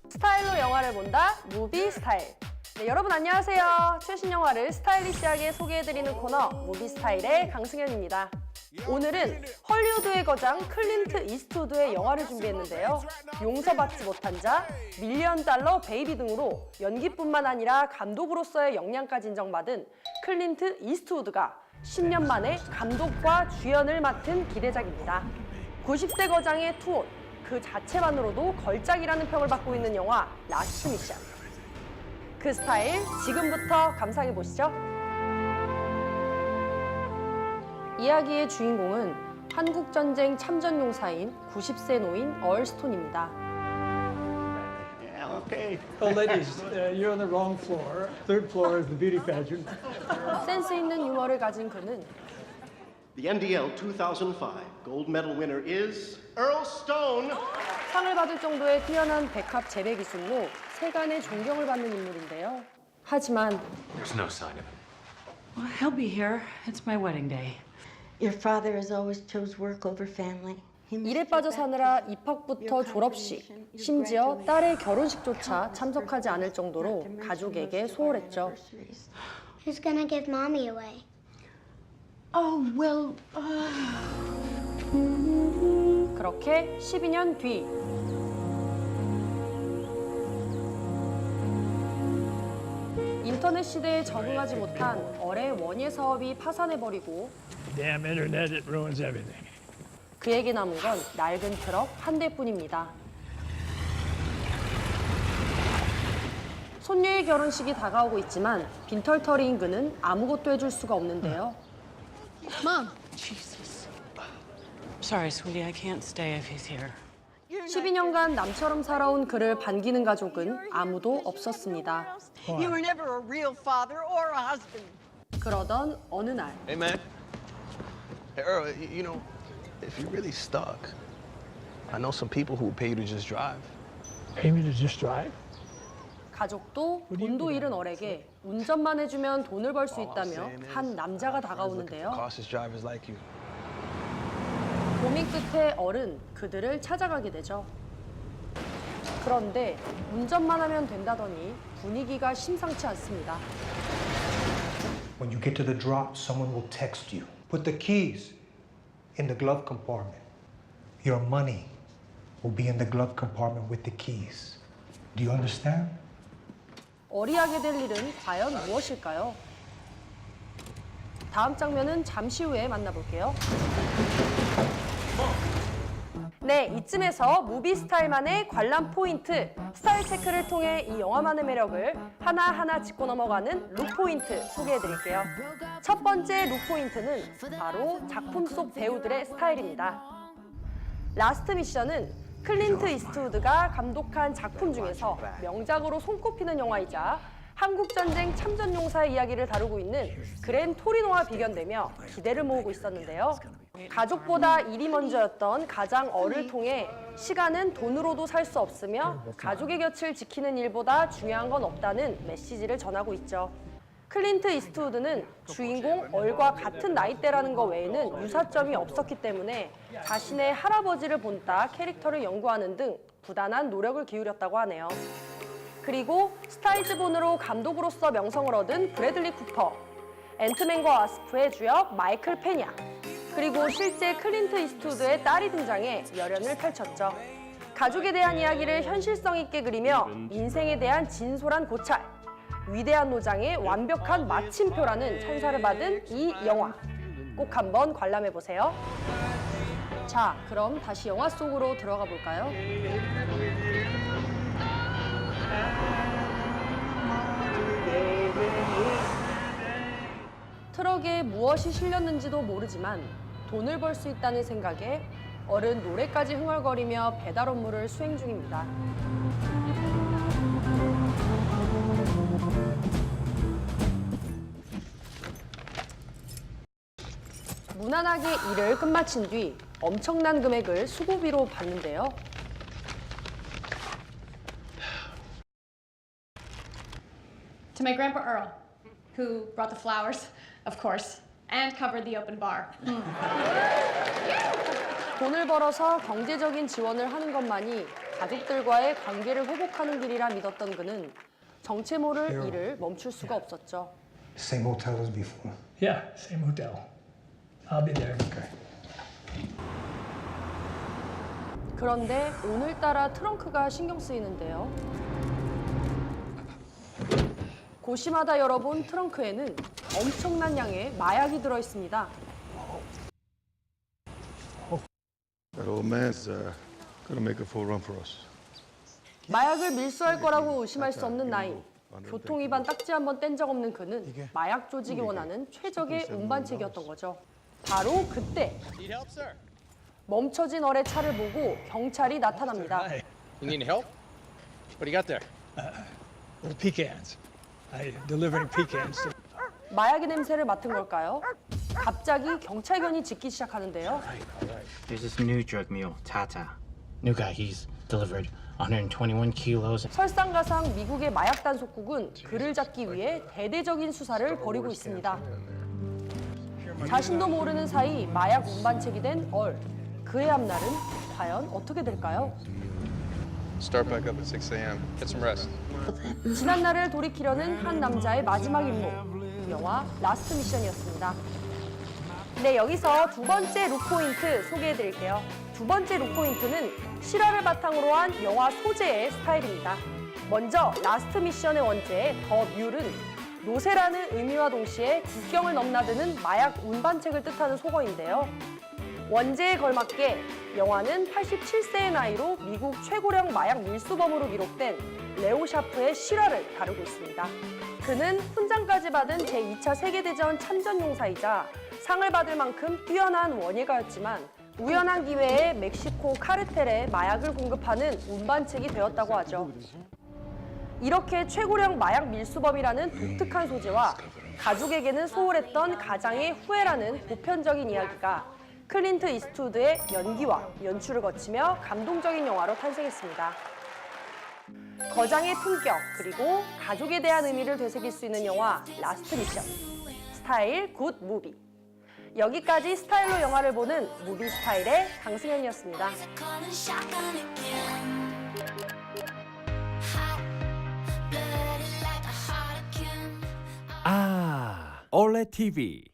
스타일로 영화를 본다, 무비 스타일. 네, 여러분 안녕하세요. 최신 영화를 스타일리시하게 소개해드리는 코너 무비 스타일의 강승현입니다. 오늘은 헐리우드의 거장 클린트 이스트우드의 영화를 준비했는데요. 용서받지 못한 자, 밀리언 달러 베이비 등으로 연기뿐만 아니라 감독으로서의 역량까지 인정받은 클린트 이스트우드가 10년 만에 감독과 주연을 맡은 기대작입니다. 90대 거장의 투혼, 그 자체만으로도 걸작이라는 평을 받고 있는 영화 라스트 미션. 그 스타일 지금부터 감상해 보시죠. 이야기의 주인공은 한국전쟁 참전용사인 90세 노인 얼 스톤입니다. Okay. Oh, ladies, you're on the wrong floor. Third floor is the beauty pageant. 센스 있는 유머를 가진 그는 The NDL 2005 gold medal winner is Earl Stone. 상을 받을 정도의 뛰어난 백합 재배 기술로 세간의 존경을 받는 인물인데요. 하지만 There's no sign of him. Well, he'll be here. It's my wedding day. Your father has always chose work over family. 일에 빠져 사느라 입학부터 졸업식, 심지어 딸의 결혼식조차 참석하지 않을 정도로 가족에게 소홀했죠. Who's gonna give mommy away? Oh, well, 그렇게 12년 뒤 인터넷 시대에 적응하지 못한 얼의 원예 사업이 파산해버리고 Damn internet, it ruins everything. 그에게 남은 건 낡은 트럭 한 대뿐입니다. 손녀의 결혼식이 다가오고 있지만 빈털터리인 그는 아무것도 해줄 수가 없는데요. Mom. Jesus. Sorry, sweetie. I can't stay if he's here. 12년간 남처럼 살아온 그를 반기는 가족은 아무도 없었습니다. You were never a real father or a husband. 그러던 어느 날 Hey, man. Hey, Earl, you know, if you're really stuck, I know some people who will pay you to just drive. Pay me to just drive? 가족도 돈도 잃은 얼에게 운전만 해주면 돈을 벌 수 있다며 한 남자가 다가오는데요. Cautious drivers like you. 고민 끝에 얼은 그들을 찾아가게 되죠. 그런데 운전만 하면 된다더니 분위기가 심상치 않습니다. When you get to the drop, someone will text you. Put the keys in the glove compartment. Your money will be in the glove compartment with the keys. Do you understand? 얼이 하게 될 일은 과연 무엇일까요? 다음 장면은 잠시 후에 만나볼게요. 네, 이쯤에서 무비 스타일만의 관람 포인트, 스타일 체크를 통해 이 영화만의 매력을 하나하나 짚고 넘어가는 룩 포인트 소개해드릴게요. 첫 번째 룩 포인트는 바로 작품 속 배우들의 스타일입니다. 라스트 미션은 클린트 이스트우드가 감독한 작품 중에서 명작으로 손꼽히는 영화이자 한국전쟁 참전용사의 이야기를 다루고 있는 그랜 토리노와 비견되며 기대를 모으고 있었는데요. 가족보다 일이 먼저였던 가장 얼을 통해 시간은 돈으로도 살 수 없으며 가족의 곁을 지키는 일보다 중요한 건 없다는 메시지를 전하고 있죠. 클린트 이스트우드는 주인공 얼과 같은 나이대라는 것 외에는 유사점이 없었기 때문에 자신의 할아버지를 본따 캐릭터를 연구하는 등 부단한 노력을 기울였다고 하네요. 그리고 스타이즈본으로 감독으로서 명성을 얻은 브래들리 쿠퍼, 앤트맨과 와스프의 주역 마이클 페냐, 그리고 실제 클린트 이스트우드의 딸이 등장해 열연을 펼쳤죠. 가족에 대한 이야기를 현실성 있게 그리며 인생에 대한 진솔한 고찰, 위대한 노장의 완벽한 마침표라는 찬사를 받은 이 영화. 꼭 한번 관람해보세요. 자, 그럼 다시 영화 속으로 들어가 볼까요? 트럭에 무엇이 실렸는지도 모르지만 돈을 벌 수 있다는 생각에 얼은 노래까지 흥얼거리며 배달 업무를 수행 중입니다. 무난하게 일을 끝마친 뒤 엄청난 금액을 수고비로 받는데요. To my Grandpa Earl, who brought the flowers, of course, and covered the open bar. 돈을 벌어서 경제적인 지원을 하는 것만이 가족들과의 관계를 회복하는 길이라 믿었던 그는 정체 모를 일을 멈출 수가 없었죠. Same hotel as before. Yeah, same hotel. I'll be there. Okay. 그런데 오늘따라 트렁크가 신경 쓰이는데요. 고심하다 열어본 트렁크에는 엄청난 양의 마약이 들어 있습니다. That old man's gonna make a full run for us. 마약을 밀수할 거라고 의심할 수 없는 나이. 교통 위반 딱지 한 번 뗀 적 없는 그는 마약 조직이 원하는 최적의 운반책이었던 거죠. 바로 그때 멈춰진 얼의 차를 보고 경찰이 나타납니다. You need help? What do you got there? Little pecans. I delivering pecans. 마약의 냄새를 맡은 걸까요? 갑자기 경찰견이 짖기 시작하는데요. There's this new drug mule, Tata. New guy, he's delivered 121 kilos. 설상가상 미국의 마약 단속국은 그를 잡기 위해 대대적인 수사를 벌이고 있습니다. 자신도 모르는 사이 마약 운반책이 된 얼. 그의 앞날은 과연 어떻게 될까요? Start back up at 6 a.m. Get some rest. 지난 날을 돌이키려는 한 남자의 마지막 임무. 영화 라스트 미션이었습니다. 네, 여기서 두 번째 룩 포인트 소개해드릴게요. 두 번째 룩 포인트는 실화를 바탕으로 한 영화 소재의 스타일입니다. 먼저 라스트 미션의 원제 더 뮬은 노세라는 의미와 동시에 국경을 넘나드는 마약 운반책을 뜻하는 속어인데요. 원제에 걸맞게 영화는 87세의 나이로 미국 최고령 마약 밀수범으로 기록된 레오 샤프의 실화를 다루고 있습니다. 그는 훈장까지 받은 제2차 세계대전 참전용사이자 상을 받을 만큼 뛰어난 원예가였지만 우연한 기회에 멕시코 카르텔에 마약을 공급하는 운반책이 되었다고 하죠. 이렇게 최고령 마약 밀수범이라는 독특한 소재와 가족에게는 소홀했던 가장의 후회라는 보편적인 이야기가 클린트 이스트우드의 연기와 연출을 거치며 감동적인 영화로 탄생했습니다. 거장의 품격 그리고 가족에 대한 의미를 되새길 수 있는 영화 라스트 미션. 스타일 굿 무비. 여기까지 스타일로 영화를 보는 무비 스타일의 강승현이었습니다. 올레 TV